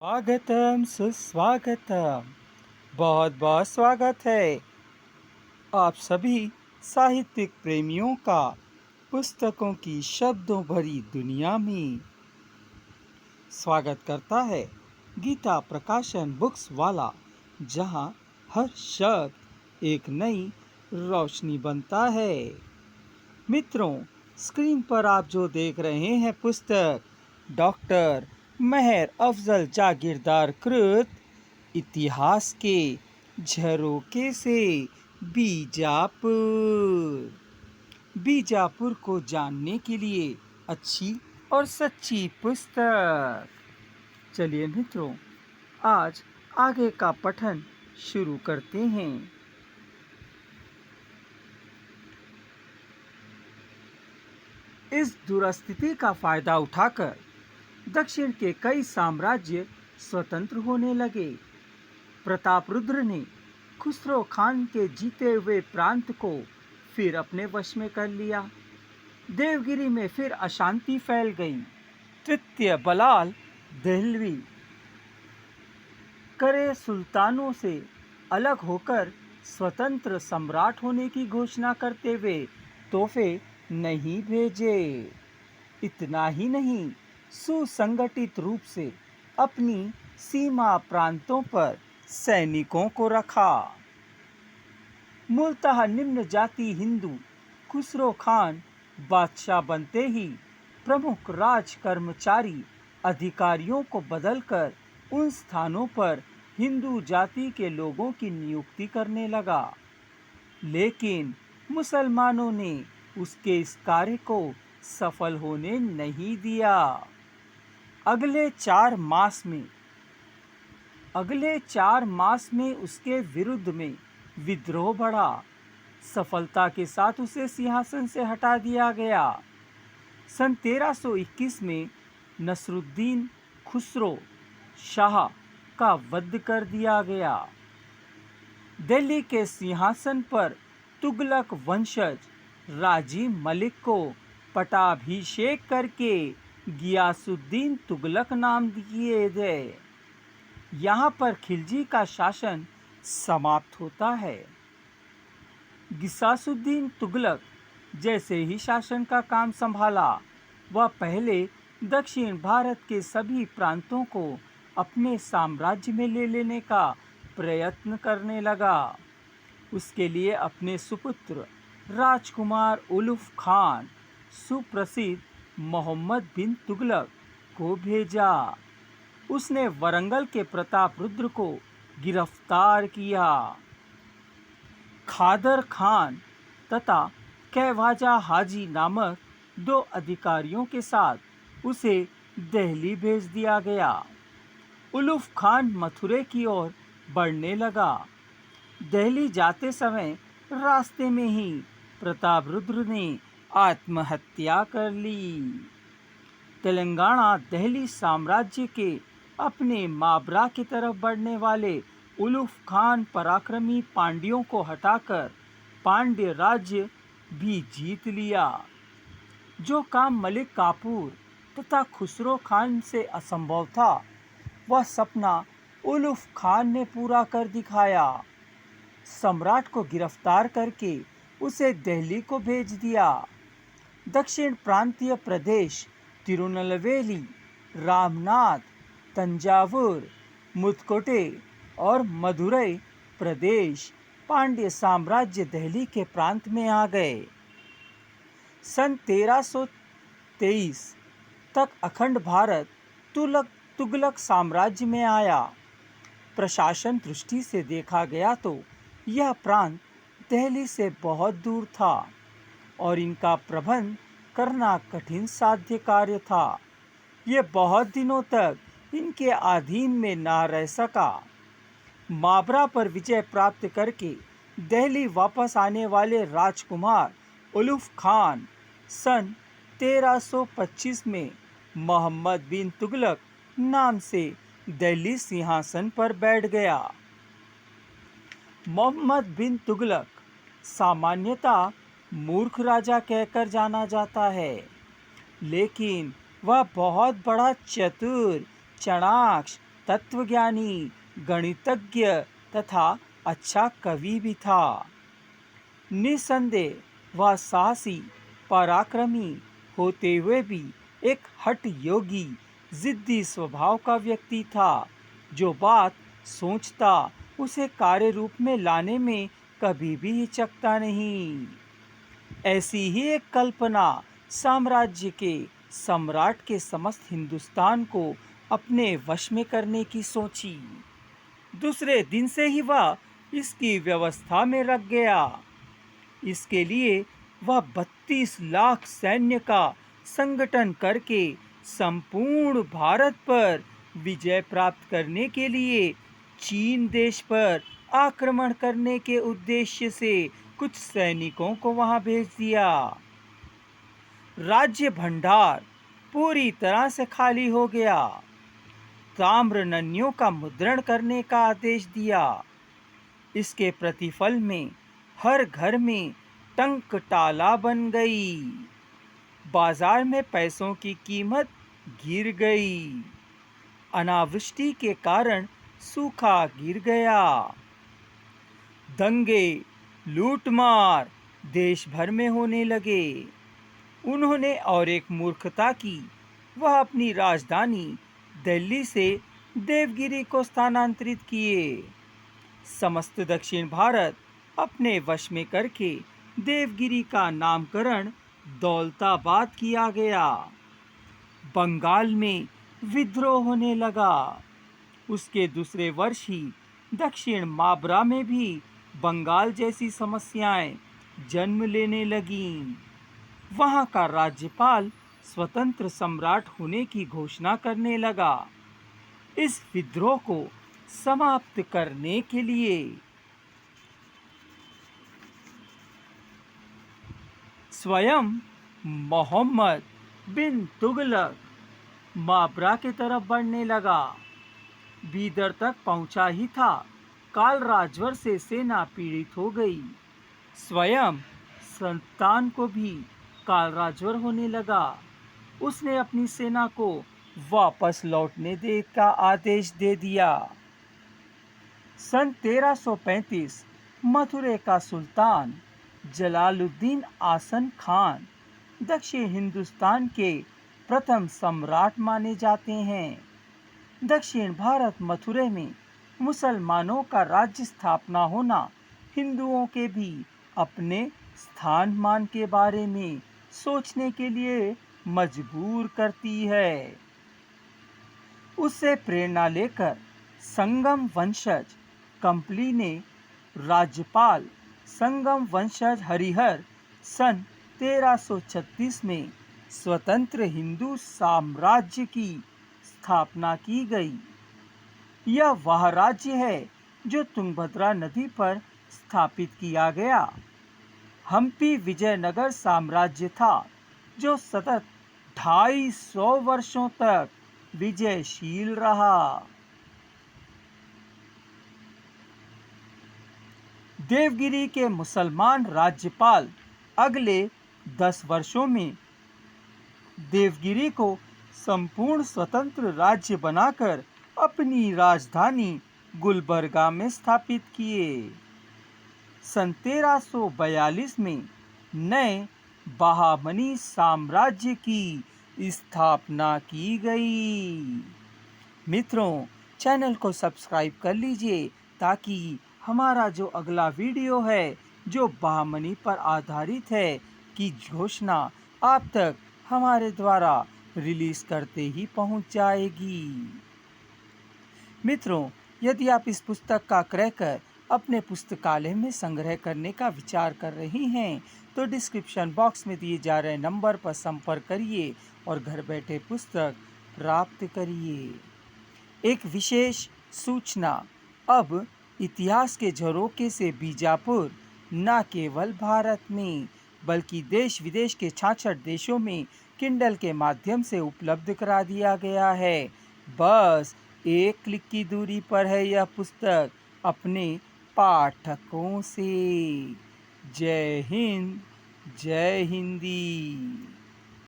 स्वागतम सुस्वागतम। बहुत बहुत स्वागत है आप सभी साहित्यिक प्रेमियों का पुस्तकों की शब्दों भरी दुनिया में। स्वागत करता है गीता प्रकाशन बुक्स वाला, जहां हर शब्द एक नई रोशनी बनता है। मित्रों, स्क्रीन पर आप जो देख रहे हैं पुस्तक डॉक्टर मेहर अफजल जागीरदार कृत इतिहास के झरोखे से बीजापुर। बीजापुर को जानने के लिए अच्छी और सच्ची पुस्तक। चलिए मित्रों, आज आगे का पठन शुरू करते हैं। इस दुरस्थिति का फायदा उठाकर दक्षिण के कई साम्राज्य स्वतंत्र होने लगे। प्रतापरुद्र ने खुसरो खान के जीते हुए प्रांत को फिर अपने वश में कर लिया। देवगिरी में फिर अशांति फैल गई। तृतीय बलाल दहलवी करे सुल्तानों से अलग होकर स्वतंत्र सम्राट होने की घोषणा करते हुए तोहफे नहीं भेजे। इतना ही नहीं, सुसंगठित रूप से अपनी सीमा प्रांतों पर सैनिकों को रखा। मूलतः निम्न जाति हिंदू खुसरो खान बादशाह बनते ही प्रमुख राज कर्मचारी अधिकारियों को बदलकर उन स्थानों पर हिंदू जाति के लोगों की नियुक्ति करने लगा। लेकिन मुसलमानों ने उसके इस कार्य को सफल होने नहीं दिया। अगले 4 मास में उसके विरुद्ध में विद्रोह बढ़ा। सफलता के साथ उसे सिंहासन से हटा दिया गया। सन 1321 में नसरुद्दीन खुसरो शाह का वध कर दिया गया। दिल्ली के सिंहासन पर तुगलक वंशज राजी मलिक को पट्टाभिषेक करके गियासुद्दीन तुगलक नाम दिए गए। यहाँ पर खिलजी का शासन समाप्त होता है। गियासुद्दीन तुगलक जैसे ही शासन का काम संभाला, वह पहले दक्षिण भारत के सभी प्रांतों को अपने साम्राज्य में ले लेने का प्रयत्न करने लगा। उसके लिए अपने सुपुत्र राजकुमार उलुफ खान, सुप्रसिद्ध मोहम्मद बिन तुगलक को भेजा। उसने वरंगल के प्रतापरुद्र को गिरफ्तार किया। खादर खान तथा कैवाजा हाजी नामक 2 अधिकारियों के साथ उसे दिल्ली भेज दिया गया। उलुफ खान मथुरे की ओर बढ़ने लगा। दिल्ली जाते समय रास्ते में ही प्रतापरुद्र ने आत्महत्या कर ली। तेलंगाना दिल्ली साम्राज्य के अपने माबरा की तरफ बढ़ने वाले उलुफ खान पराक्रमी पांड्यों को हटाकर पांड्य राज्य भी जीत लिया। जो काम मलिक काफूर तथा खुसरो खान से असंभव था, वह सपना उलुफ खान ने पूरा कर दिखाया। सम्राट को गिरफ्तार करके उसे दिल्ली को भेज दिया। दक्षिण प्रांतीय प्रदेश तिरुनेलवेली, रामनाथ, तंजावुर, मुदकोटे और मदुरई प्रदेश पांड्य साम्राज्य दिल्ली के प्रांत में आ गए। सन 1323 तक अखंड भारत तुगलक साम्राज्य में आया। प्रशासन दृष्टि से देखा गया तो यह प्रांत दिल्ली से बहुत दूर था और इनका प्रबंध करना कठिन साध्य कार्य था। ये बहुत दिनों तक इनके अधीन में ना रह सका। माबरा पर विजय प्राप्त करके दिल्ली वापस आने वाले राजकुमार उलुफ खान सन 1325 में मोहम्मद बिन तुगलक नाम से दिल्ली सिंहासन पर बैठ गया। मोहम्मद बिन तुगलक सामान्यतः मूर्ख राजा कहकर जाना जाता है, लेकिन वह बहुत बड़ा चतुर, चाणाक्ष तत्वज्ञानी, गणितज्ञ तथा अच्छा कवि भी था। निसंदेह वह साहसी, पराक्रमी होते हुए भी एक हठ योगी, जिद्दी स्वभाव का व्यक्ति था। जो बात सोचता उसे कार्य रूप में लाने में कभी भी हिचकता नहीं। ऐसी ही एक कल्पना साम्राज्य के सम्राट के समस्त हिंदुस्तान को अपने वश में करने की सोची। दूसरे दिन से ही वह इसकी व्यवस्था में रख गया। इसके लिए वह 32 लाख सैन्य का संगठन करके संपूर्ण भारत पर विजय प्राप्त करने के लिए चीन देश पर आक्रमण करने के उद्देश्य से कुछ सैनिकों को वहां भेज दिया। राज्य भंडार पूरी तरह से खाली हो गया। ताम्र नन्यों का मुद्रण करने का आदेश दिया। इसके प्रतिफल में हर घर में टंकटाला बन गई। बाजार में पैसों की कीमत गिर गई। अनावृष्टि के कारण सूखा गिर गया। दंगे, लूटमार देश भर में होने लगे। उन्होंने और एक मूर्खता की। वह अपनी राजधानी दिल्ली से देवगिरी को स्थानांतरित किए। समस्त दक्षिण भारत अपने वश में करके देवगिरी का नामकरण दौलताबाद किया गया। बंगाल में विद्रोह होने लगा। उसके दूसरे वर्ष ही दक्षिण माबरा में भी बंगाल जैसी समस्याएं जन्म लेने लगीं। वहां का राज्यपाल स्वतंत्र सम्राट होने की घोषणा करने लगा। इस विद्रोह को समाप्त करने के लिए स्वयं मोहम्मद बिन तुगलक माबरा की तरफ बढ़ने लगा। बीदर तक पहुंचा ही था, काल राजवर से सेना पीड़ित हो गई। स्वयं सुल्तान को भी काल राजवर होने लगा। उसने अपनी सेना को वापस लौटने दे का आदेश दे दिया। सन 1335 मथुरे का सुल्तान जलालुद्दीन आसन खान दक्षिण हिंदुस्तान के प्रथम सम्राट माने जाते हैं। दक्षिण भारत मथुरे में मुसलमानों का राज्य स्थापना होना हिंदुओं के भी अपने स्थान मान के बारे में सोचने के लिए मजबूर करती है। उससे प्रेरणा लेकर संगम वंशज कंपली ने राज्यपाल संगम वंशज हरिहर सन 1336 में स्वतंत्र हिंदू साम्राज्य की स्थापना की गई। यह वह राज्य है जो तुंगभद्रा नदी पर स्थापित किया गया। हम्पी विजयनगर साम्राज्य था जो सतत 250 वर्षों तक विजयशील रहा। देवगिरी के मुसलमान राज्यपाल अगले 10 वर्षों में देवगिरी को संपूर्ण स्वतंत्र राज्य बनाकर अपनी राजधानी गुलबर्गा में स्थापित किए। सन 1342 में नए बहामनी साम्राज्य की स्थापना की गई। मित्रों, चैनल को सब्सक्राइब कर लीजिए ताकि हमारा जो अगला वीडियो है जो बहामनी पर आधारित है की घोषणा आप तक हमारे द्वारा रिलीज करते ही पहुंच जाएगी। मित्रों, यदि आप इस पुस्तक का क्रय कर अपने पुस्तकालय में संग्रह करने का विचार कर रही हैं तो डिस्क्रिप्शन बॉक्स में दिए जा रहे नंबर पर संपर्क करिए और घर बैठे पुस्तक प्राप्त करिए। एक विशेष सूचना, अब इतिहास के झरोखे से बीजापुर न केवल भारत में बल्कि देश विदेश के 66 देशों में किंडल के माध्यम से उपलब्ध करा दिया गया है। बस एक क्लिक की दूरी पर है यह पुस्तक अपने पाठकों से। जय हिंद, जय हिंदी।